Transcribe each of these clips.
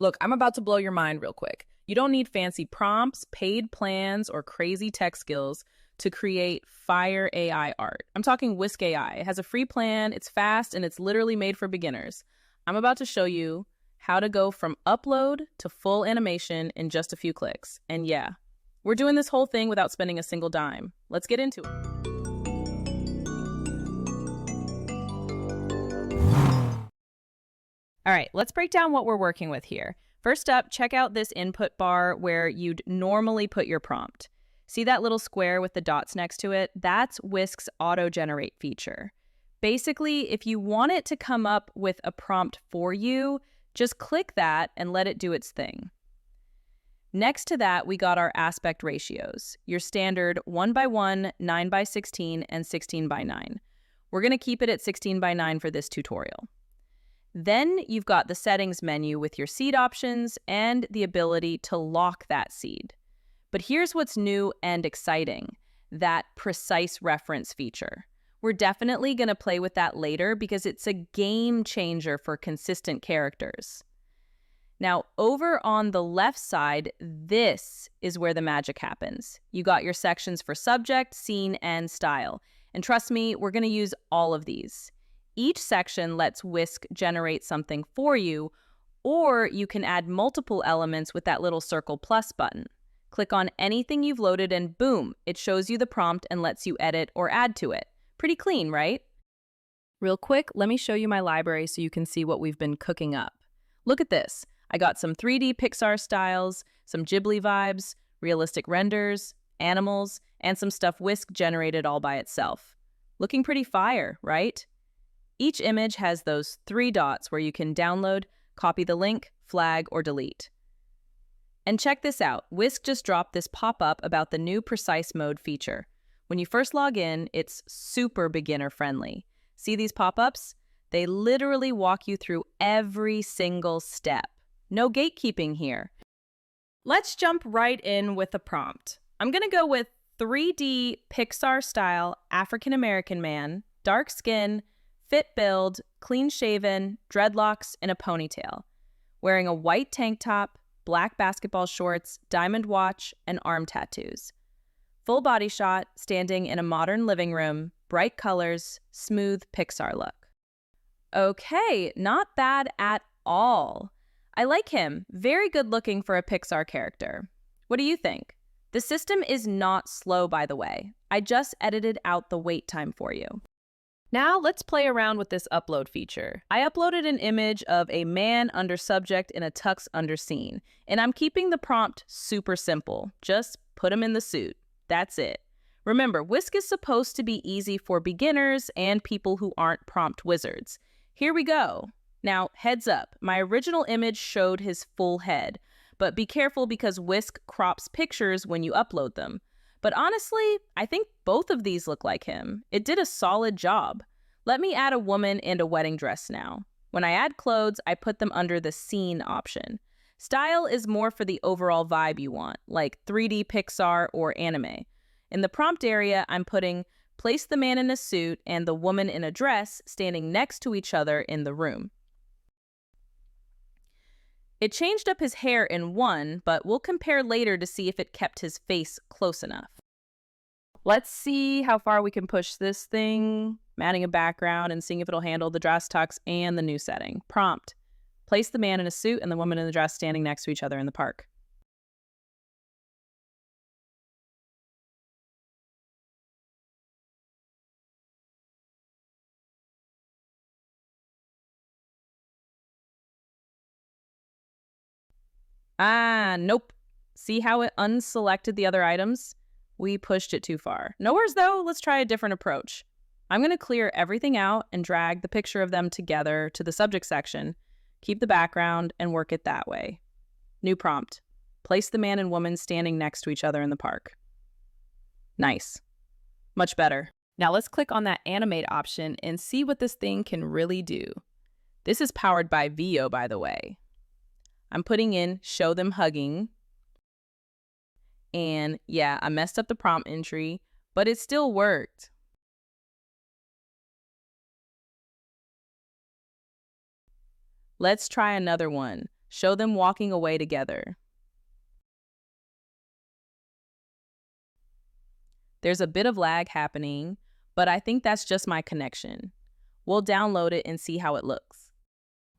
Look, I'm about to blow your mind real quick. You don't need fancy prompts, paid plans, or crazy tech skills to create fire AI art. I'm talking Whisk AI. It has a free plan, it's fast, and it's literally made for beginners. I'm about to show you how to go from upload to full animation in just a few clicks. And yeah, we're doing this whole thing without spending a single dime. Let's get into it. All right, let's break down what we're working with here. First up, check out this input bar where you'd normally put your prompt. See that little square with the dots next to it? That's Whisk's auto-generate feature. Basically, if you want it to come up with a prompt for you, just click that and let it do its thing. Next to that, we got our aspect ratios, your standard 1:1, 9:16, and 16:9. We're going to keep it at 16:9 for this tutorial. Then you've got the settings menu with your seed options and the ability to lock that seed. But here's what's new and exciting, that precise reference feature. We're definitely going to play with that later because it's a game changer for consistent characters. Now, over on the left side, this is where the magic happens. You got your sections for subject, scene, and style. And trust me, we're going to use all of these. Each section lets Whisk generate something for you, or you can add multiple elements with that little circle plus button. Click on anything you've loaded and boom, it shows you the prompt and lets you edit or add to it. Pretty clean, right? Real quick, let me show you my library so you can see what we've been cooking up. Look at this. I got some 3D Pixar styles, some Ghibli vibes, realistic renders, animals, and some stuff Whisk generated all by itself. Looking pretty fire, right? Each image has those 3 dots where you can download, copy the link, flag, or delete. And check this out. Whisk just dropped this pop-up about the new Precise Mode feature. When you first log in, it's super beginner-friendly. See these pop-ups? They literally walk you through every single step. No gatekeeping here. Let's jump right in with a prompt. I'm going to go with 3D Pixar-style African-American man, dark skin, fit build, clean-shaven, dreadlocks, and a ponytail, wearing a white tank top, black basketball shorts, diamond watch, and arm tattoos. Full body shot, standing in a modern living room, bright colors, smooth Pixar look. Okay, not bad at all. I like him. Very good looking for a Pixar character. What do you think? The system is not slow, by the way. I just edited out the wait time for you. Now let's play around with this upload feature. I uploaded an image of a man under subject in a tux under scene, and I'm keeping the prompt super simple. Just put him in the suit. That's it. Remember, Whisk is supposed to be easy for beginners and people who aren't prompt wizards. Here we go. Now, heads up, my original image showed his full head, but be careful because Whisk crops pictures when you upload them. But honestly, I think both of these look like him. It did a solid job. Let me add a woman and a wedding dress now. When I add clothes, I put them under the scene option. Style is more for the overall vibe you want, like 3D Pixar or anime. In the prompt area, I'm putting place the man in a suit and the woman in a dress standing next to each other in the room. It changed up his hair in one, but we'll compare later to see if it kept his face close enough. Let's see how far we can push this thing, adding a background and seeing if it'll handle the dress tux and the new setting. Prompt: place the man in a suit and the woman in the dress standing next to each other in the park. Nope. See how it unselected the other items? We pushed it too far. No worries though, let's try a different approach. I'm going to clear everything out and drag the picture of them together to the subject section, keep the background, and work it that way. New prompt: place the man and woman standing next to each other in the park. Nice. Much better. Now let's click on that animate option and see what this thing can really do. This is powered by VEO, by the way. I'm putting in show them hugging. And yeah, I messed up the prompt entry, but it still worked. Let's try another one. Show them walking away together. There's a bit of lag happening, but I think that's just my connection. We'll download it and see how it looks.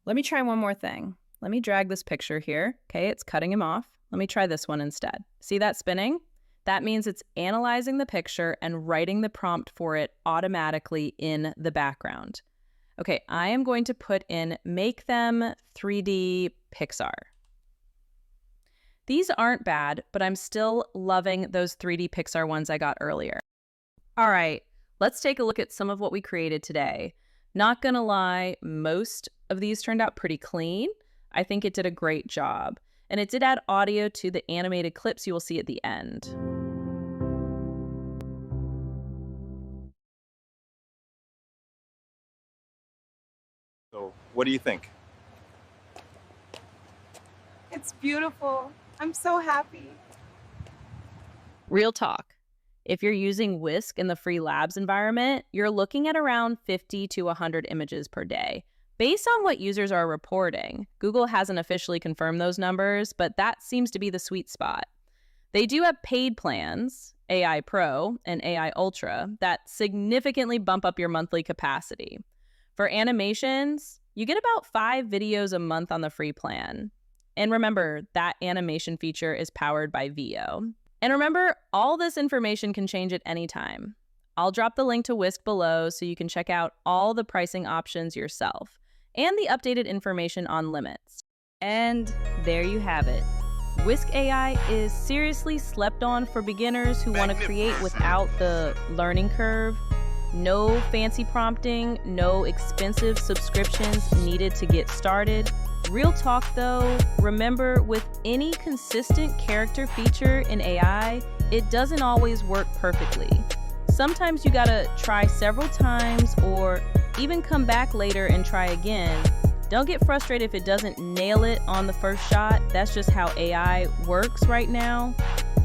Let me try one more thing. Let me drag this picture here. Okay, it's cutting him off. Let me try this one instead. See that spinning? That means it's analyzing the picture and writing the prompt for it automatically in the background. Okay, I am going to put in make them 3D Pixar. These aren't bad, but I'm still loving those 3D Pixar ones I got earlier. All right, let's take a look at some of what we created today. Not gonna lie, most of these turned out pretty clean. I think it did a great job. And it did add audio to the animated clips you will see at the end. So, what do you think? It's beautiful. I'm so happy. Real talk. If you're using Whisk in the free labs environment, you're looking at around 50 to 100 images per day. Based on what users are reporting, Google hasn't officially confirmed those numbers, but that seems to be the sweet spot. They do have paid plans, AI Pro and AI Ultra, that significantly bump up your monthly capacity. For animations, you get about 5 videos a month on the free plan. And remember, that animation feature is powered by VEO. And remember, all this information can change at any time. I'll drop the link to Whisk below so you can check out all the pricing options yourself and the updated information on limits. And there you have it. Whisk AI is seriously slept on for beginners who want to create without the learning curve. No fancy prompting, no expensive subscriptions needed to get started. Real talk though, remember with any consistent character feature in AI, it doesn't always work perfectly. Sometimes you gotta try several times or even come back later and try again. Don't get frustrated if it doesn't nail it on the first shot. That's just how AI works right now.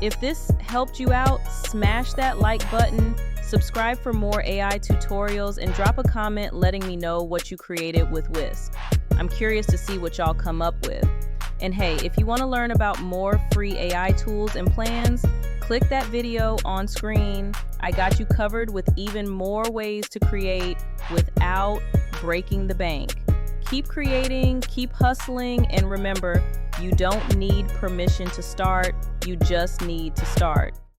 If this helped you out, smash that like button, subscribe for more AI tutorials, and drop a comment letting me know what you created with Whisk. I'm curious to see what y'all come up with. And hey, if you want to learn about more free AI tools and plans, click that video on screen. I got you covered with even more ways to create without breaking the bank. Keep creating, keep hustling, and remember, you don't need permission to start, you just need to start.